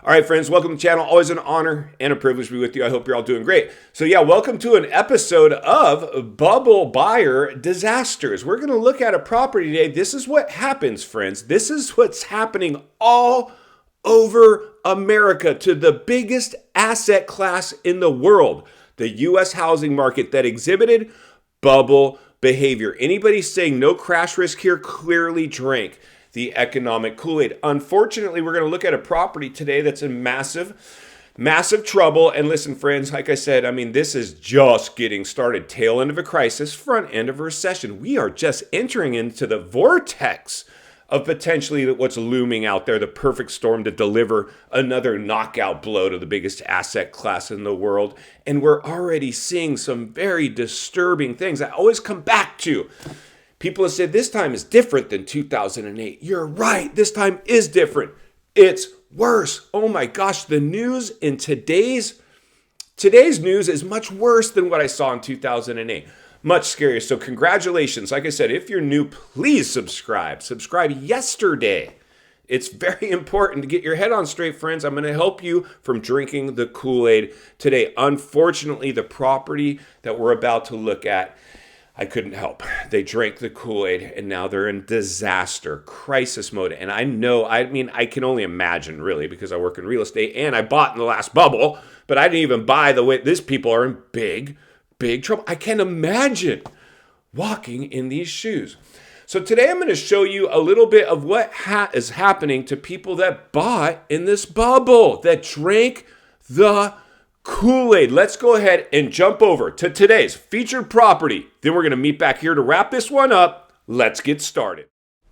All right, friends, welcome to the channel. Always an honor and a privilege to be with you. I hope you're all doing great. So yeah, welcome to an episode of Bubble Buyer Disasters. We're going to look at a property today. This is what happens, friends. This is what's happening all over America to the biggest asset class in the world, the U.S. housing market that exhibited bubble behavior. Anybody saying no crash risk here clearly drank the economic Kool-Aid. Unfortunately, we're going to look at a property today that's in massive trouble. And listen, friends, like I said, this is just getting started. Tail end of a crisis, front end of a recession. We are just entering into the vortex of potentially what's looming out there, the perfect storm to deliver another knockout blow to the biggest asset class in the world. And we're already seeing some very disturbing things. I always come back to people have said this time is different than 2008. You're right. This time is different. It's worse. Oh my gosh. The news in today's news is much worse than what I saw in 2008. Much scarier. So congratulations. Like I said, if you're new, please subscribe. Subscribe yesterday. It's very important to get your head on straight, friends. I'm going to help you from drinking the Kool-Aid today. Unfortunately, the property that we're about to look at, I couldn't help. They drank the Kool-Aid and now they're in disaster, crisis mode. And I can only imagine really because I work in real estate and I bought in the last bubble, but I didn't even buy the way these people are in big trouble. I can't imagine walking in these shoes. So today I'm going to show you a little bit of what is happening to people that bought in this bubble, that drank the Kool-Aid. Let's go ahead and jump over to today's featured property. Then we're going to meet back here to wrap this one up. Let's get started.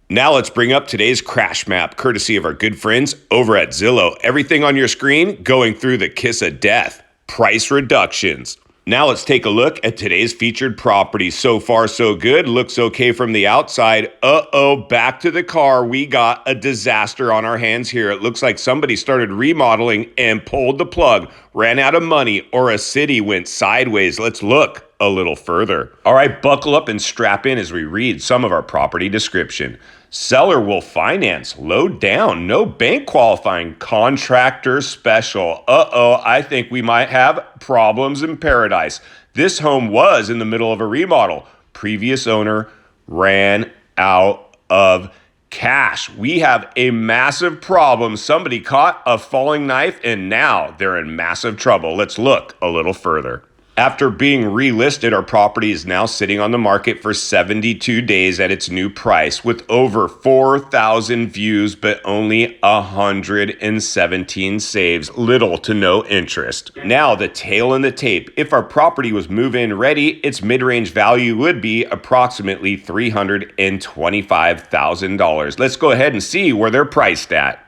Now let's bring up today's crash map, courtesy of our good friends over at Zillow. Everything on your screen going through the kiss of death, price reductions. Now let's take a look at today's featured property. So far, so good. Looks okay from the outside. Back to the car. We got a disaster on our hands here. It looks like somebody started remodeling and pulled the plug, ran out of money, or a city went sideways. Let's look a little further. All right, buckle up and strap in as we read some of our property description. Seller will finance, low down, no bank qualifying, contractor special. I think we might have problems in paradise. This home was in the middle of a remodel. Previous owner ran out of cash. We have a massive problem. Somebody caught a falling knife and now they're in massive trouble. Let's look a little further. After being relisted, our property is now sitting on the market for 72 days at its new price with over 4,000 views, but only 117 saves, little to no interest. Now the tail in the tape. If our property was move-in ready, its mid-range value would be approximately $325,000. Let's go ahead and see where they're priced at.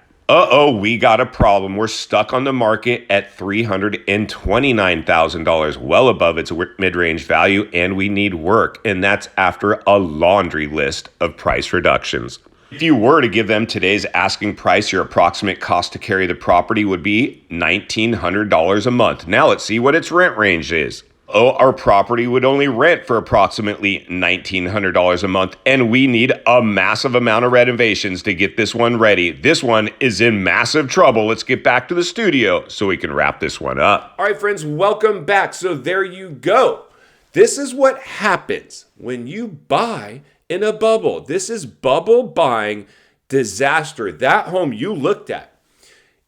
We got a problem. We're stuck on the market at $329,000, well above its mid-range value, and we need work. And that's after a laundry list of price reductions. If you were to give them today's asking price, your approximate cost to carry the property would be $1,900 a month. Now let's see what its rent range is. Our property would only rent for approximately $1,900 a month, and we need a massive amount of renovations to get this one ready. This one is in massive trouble. Let's get back to the studio so we can wrap this one up. All right, friends, welcome back. So there you go. This is what happens when you buy in a bubble. This is bubble buying disaster. That home you looked at,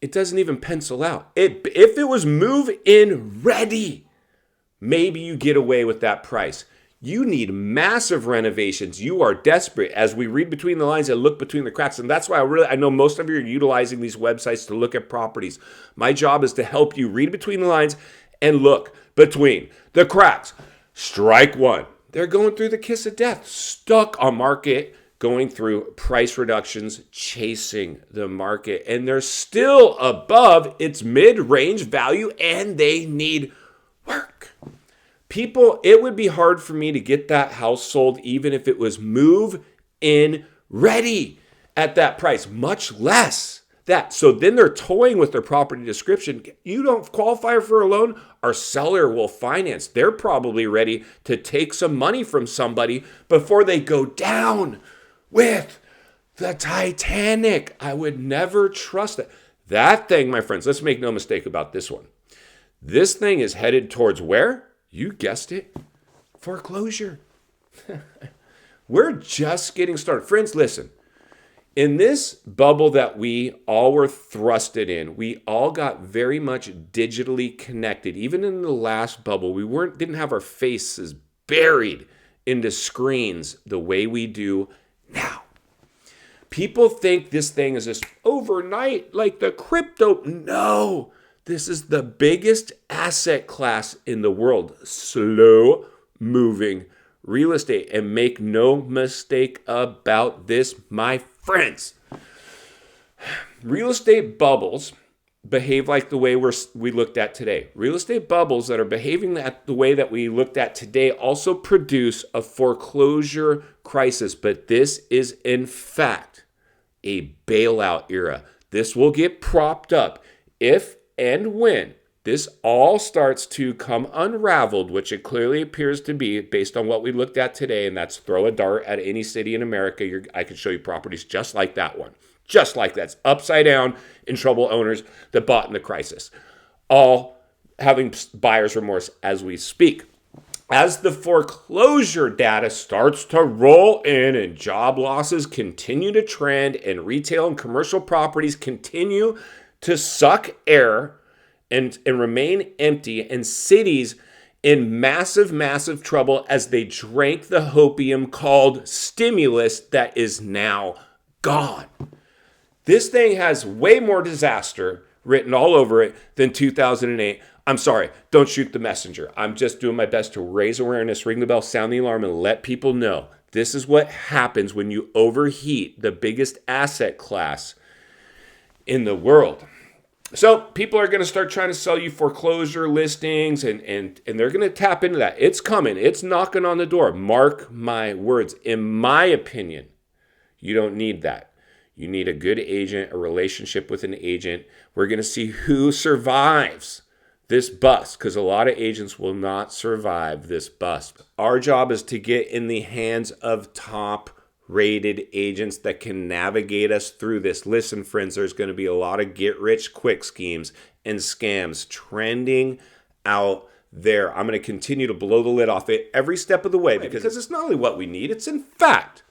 it doesn't even pencil out. If it was move-in ready, maybe you get away with that price. You need massive renovations. You are desperate. As we read between the lines and look between the cracks, and that's why I know most of you are utilizing these websites to look at properties. My job is to help you read between the lines and look between the cracks. Strike one. They're going through the kiss of death, stuck on market, going through price reductions, chasing the market, and they're still above its mid-range value, and they need work. People, it would be hard for me to get that house sold even if it was move-in ready at that price, much less that. So then they're toying with their property description. You don't qualify for a loan, our seller will finance. They're probably ready to take some money from somebody before they go down with the Titanic. I would never trust that. That thing, my friends, let's make no mistake about this one. This thing is headed towards where? You guessed it, foreclosure. We're just getting started. Friends, listen. In this bubble that we all were thrusted in, we all got very much digitally connected. Even in the last bubble, we didn't have our faces buried into screens the way we do now. People think this thing is just overnight, like the crypto. No, this is the biggest asset class in the world. Slow moving real estate. And make no mistake about this, my friends. Real estate bubbles behave like the way we looked at today. Real estate bubbles that are behaving the way that we looked at today also produce a foreclosure crisis. But this is, in fact, a bailout era. This will get propped up if and when this all starts to come unraveled, which it clearly appears to be based on what we looked at today, and that's throw a dart at any city in America. I can show you properties just like that one. Just like that. It's upside down in trouble owners that bought in the crisis. All having buyer's remorse as we speak. As the foreclosure data starts to roll in and job losses continue to trend and retail and commercial properties continue to suck air and remain empty, and cities in massive, massive trouble as they drank the hopium called stimulus that is now gone. This thing has way more disaster written all over it than 2008. I'm sorry, don't shoot the messenger. I'm just doing my best to raise awareness, ring the bell, sound the alarm, and let people know this is what happens when you overheat the biggest asset class in the world. So people are going to start trying to sell you foreclosure listings, and they're going to tap into that. It's coming. It's knocking on the door. Mark my words. In my opinion, you don't need that. You need a good agent, a relationship with an agent. We're going to see who survives this bust, because a lot of agents will not survive this bust. Our job is to get in the hands of top-rated agents that can navigate us through this. Listen, friends, there's going to be a lot of get-rich-quick schemes and scams trending out there. I'm going to continue to blow the lid off it every step of the way because it's not only what we need, it's in fact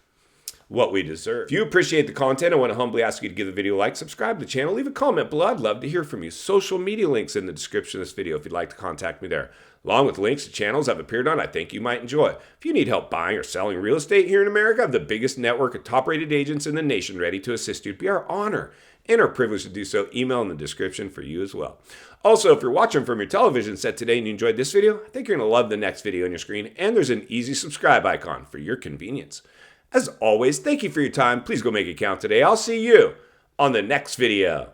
what we deserve. If you appreciate the content, I want to humbly ask you to give the video a like, subscribe to the channel, leave a comment below. I'd love to hear from you. Social media links in the description of this video if you'd like to contact me there, along with links to channels I've appeared on I think you might enjoy. If you need help buying or selling real estate here in America, I have the biggest network of top-rated agents in the nation ready to assist you. It'd be our honor and our privilege to do so. Email in the description for you as well. Also, if you're watching from your television set today and you enjoyed this video, I think you're going to love the next video on your screen, and there's an easy subscribe icon for your convenience. As always, thank you for your time. Please go make it count today. I'll see you on the next video.